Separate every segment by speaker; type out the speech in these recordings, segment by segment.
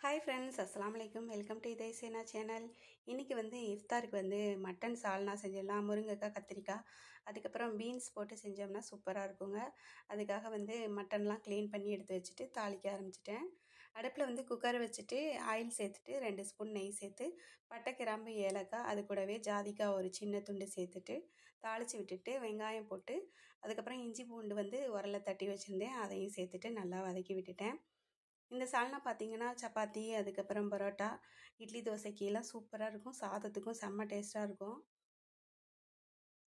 Speaker 1: Hi friends, அஸ்ஸலாமு அலைக்கும். Welcome to இதய சேனா சேனல். இன்றைக்கி இஃப்தாருக்கு மட்டன் சால்னா செஞ்சிடலாம். முருங்கைக்காய், கத்திரிக்காய், அதுக்கப்புறம் பீன்ஸ் போட்டு செஞ்சோம்னா சூப்பராக இருக்குங்க. அதுக்காக மட்டன்லாம் க்ளீன் பண்ணி எடுத்து வச்சுட்டு தாளிக்க ஆரம்பிச்சிட்டேன். அடுப்பில் குக்கரை வச்சுட்டு ஆயில் சேர்த்துட்டு 2 ஸ்பூன் நெய் சேர்த்து பட்டை, கிராம்பு, ஏலக்காய், அது கூடவே ஜாதிக்காய் ஒரு சின்ன துண்டு சேர்த்துட்டு தாளித்து விட்டுட்டு வெங்காயம் போட்டு அதுக்கப்புறம் இஞ்சி பூண்டு உரலில் தட்டி வச்சுருந்தேன், அதையும் சேர்த்துட்டு நல்லா வதக்கி விட்டுட்டேன். இந்த சால்னா பார்த்தீங்கன்னா சப்பாத்தி, அதுக்கப்புறம் பரோட்டா, இட்லி, தோசைக்கெல்லாம் சூப்பராக இருக்கும். சாதத்துக்கும் செம்ம டேஸ்ட்டாக இருக்கும்.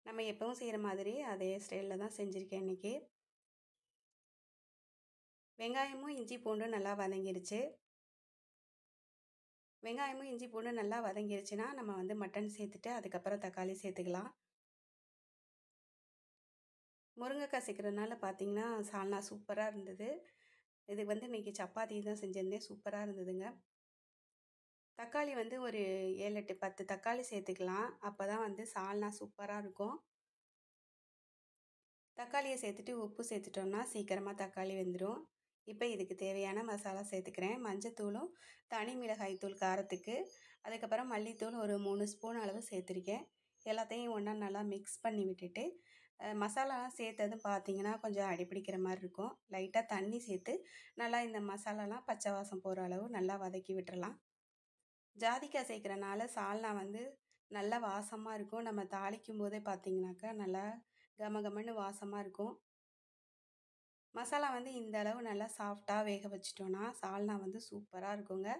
Speaker 1: நம்ம எப்பவும் செய்கிற மாதிரி அதே ஸ்டைலில் தான் செஞ்சுருக்கேன் இன்றைக்கி. வெங்காயமும் இஞ்சி பூண்டும் நல்லா வதங்கிருச்சு. வெங்காயமும் இஞ்சி பூண்டும் நல்லா வதங்கிருச்சுன்னா நம்ம மட்டன் சேர்த்துட்டு அதுக்கப்புறம் தக்காளி சேர்த்துக்கலாம். முருங்கைக்காய் சேர்க்குறதுனால பார்த்தீங்கன்னா சால்னா சூப்பராக இருந்தது. இது இன்றைக்கி சப்பாத்தி தான் செஞ்சுருந்தேன், சூப்பராக இருந்ததுங்க. தக்காளி ஒரு 7, 8, 10 தக்காளி சேர்த்துக்கலாம். அப்போ தான் சால்னா சூப்பராக இருக்கும். தக்காளியை சேர்த்துட்டு உப்பு சேர்த்துட்டோம்னா சீக்கிரமாக தக்காளி வெந்துடும். இப்போ இதுக்கு தேவையான மசாலா சேர்த்துக்கிறேன். மஞ்சத்தூளும் தனி மிளகாய் தூள் காரத்துக்கு, அதுக்கப்புறம் மல்லித்தூள் ஒரு 3 ஸ்பூன் அளவு சேர்த்துருக்கேன். எல்லாத்தையும் ஒன்றா நல்லா மிக்ஸ் பண்ணி விட்டுட்டு மசாலாலாம் சேர்த்ததும் பார்த்தீங்கன்னா கொஞ்சம் அடிப்பிடிக்கிற மாதிரி இருக்கும். லைட்டாக தண்ணி சேர்த்து நல்லா இந்த மசாலாலாம் பச்சை வாசம் போகிற அளவு நல்லா வதக்கி விட்டுறலாம். ஜாதிக்காய் சேர்க்குறனால சால்னா நல்லா வாசமாக இருக்கும். நம்ம தாளிக்கும் போதே பார்த்தீங்கன்னாக்கா நல்லா கமகமன்னு வாசமாக இருக்கும். மசாலா இந்த அளவு நல்லா சாஃப்டாக வேக வச்சிட்டோன்னா சால்னா சூப்பராக இருக்குங்க.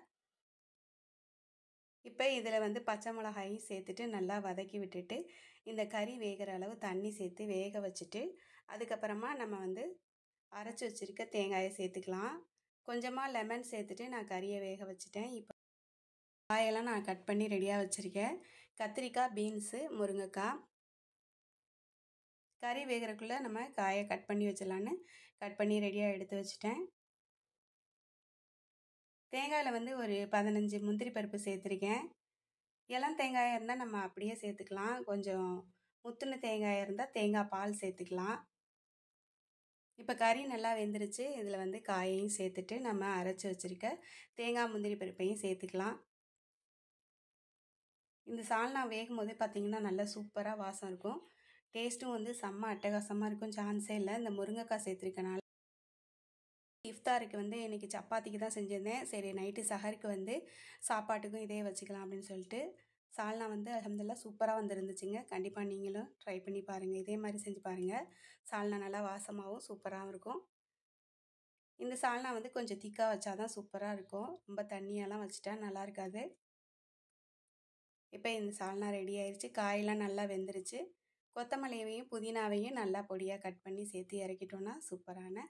Speaker 1: இப்போ இதில் பச்சை மிளகாயும் சேர்த்துட்டு நல்லா வதக்கி விட்டுட்டு இந்த கறி வேகிற அளவு தண்ணி சேர்த்து வேக வச்சுட்டு அதுக்கப்புறமா நம்ம அரைச்சி வச்சுருக்க தேங்காயை சேர்த்துக்கலாம். கொஞ்சமாக லெமன் சேர்த்துட்டு நான் கறியை வேக வச்சுட்டேன். இப்போ காயெல்லாம் நான் கட் பண்ணி ரெடியாக வச்சுருக்கேன். கத்திரிக்காய், பீன்ஸு, முருங்கைக்காய். கறி வேகிறக்குள்ளே நம்ம காயை கட் பண்ணி வச்சிடலான்னு கட் பண்ணி ரெடியாக எடுத்து வச்சுட்டேன். தேங்காயில் ஒரு 15 முந்திரி பருப்பு சேர்த்துருக்கேன். இளம் தேங்காயாக இருந்தால் நம்ம அப்படியே சேர்த்துக்கலாம். கொஞ்சம் முத்துன தேங்காயாக இருந்தால் தேங்காய் பால் சேர்த்துக்கலாம். இப்போ கறி நல்லா வெந்துருச்சு. இதில் காயையும் சேர்த்துட்டு நம்ம அரைச்சி வச்சுருக்க தேங்காய், முந்திரி பருப்பையும் சேர்த்துக்கலாம். இந்த சால்னா வேகும் போதே பார்த்திங்கன்னா நல்லா சூப்பராக வாசம் இருக்கும். டேஸ்ட்டும் செம்ம அட்டகாசமாக இருக்கும். சான்ஸே இல்லை. இந்த முருங்கைக்காய் சேர்த்துருக்கனால இஃப்தாருக்கு இன்றைக்கி சப்பாத்திக்கு தான் செஞ்சுருந்தேன். சரி, நைட்டு சஹருக்கு சாப்பாட்டுக்கும் இதே வச்சுக்கலாம் அப்படின்னு சொல்லிட்டு சால்னா அல்ஹம்துலில்லாஹ் சூப்பராக வந்துருந்துச்சுங்க. கண்டிப்பாக நீங்களும் ட்ரை பண்ணி பாருங்கள். இதே மாதிரி செஞ்சு பாருங்கள். சால்னா நல்லா வாசமாகவும் சூப்பராகவும் இருக்கும். இந்த சால்னா கொஞ்சம் திக்காக வச்சா தான் சூப்பராக இருக்கும். ரொம்ப தண்ணியெல்லாம் வச்சுட்டா நல்லா இருக்காது. இப்போ இந்த சால்னா ரெடி ஆயிடுச்சு. காயெல்லாம் நல்லா வெந்துருச்சு. கொத்தமல்லியையும் புதினாவையும் நல்லா பொடியாக கட் பண்ணி சேர்த்து இறக்கிட்டோன்னா சூப்பரான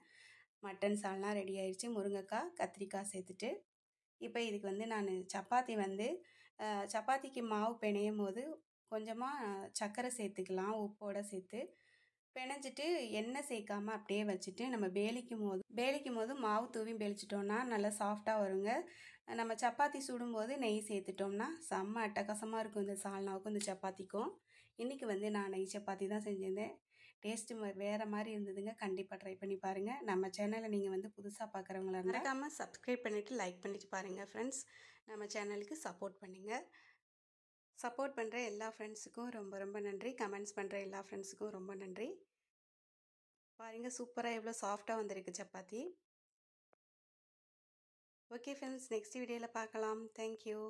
Speaker 1: மட்டன் சால்னா ரெடி ஆயிடுச்சு. முருங்கைக்காய், கத்திரிக்காய் சேர்த்துட்டு இப்போ இதுக்கு நான் சப்பாத்திக்கு மாவு பிணையும் போது கொஞ்சமாக சர்க்கரை சேர்த்துக்கலாம், உப்போடு சேர்த்து பிணைஞ்சிட்டு எண்ணெய் சேர்க்காம அப்படியே வச்சுட்டு நம்ம பேலிக்கும் போது மாவு தூவி பேலிச்சிட்டோம்னா நல்லா சாஃப்டாக வருங்க. நம்ம சப்பாத்தி சுடும்போது நெய் சேர்த்துட்டோம்னா செம்ம அட்டகாசமாக இருக்கும் இந்த சால்னாவுக்கும் இந்த சப்பாத்திக்கும். இன்றைக்கி நான் நெய் சப்பாத்தி தான் செஞ்சுருந்தேன். டேஸ்ட்டு வேறு மாதிரி இருந்ததுங்க. கண்டிப்பாக ட்ரை பண்ணி பாருங்கள். நம்ம சேனலை நீங்கள் புதுசாக பார்க்குறவங்களா இருந்தால் மறக்காமல் சப்ஸ்கிரைப் பண்ணிவிட்டு லைக் பண்ணிவிட்டு பாருங்கள் ஃப்ரெண்ட்ஸ். நம்ம சேனலுக்கு சப்போர்ட் பண்ணுங்கள். சப்போர்ட் பண்ணுற எல்லா ஃப்ரெண்ட்ஸுக்கும் ரொம்ப ரொம்ப நன்றி. கமெண்ட்ஸ் பண்ணுற எல்லா ஃப்ரெண்ட்ஸுக்கும் ரொம்ப நன்றி. பாருங்கள், சூப்பராக எவ்வளோ சாஃப்டாக வந்திருக்கு சப்பாத்தி. ஓகே ஃப்ரெண்ட்ஸ், நெக்ஸ்ட் வீடியோவில் பார்க்கலாம். தேங்க்யூ.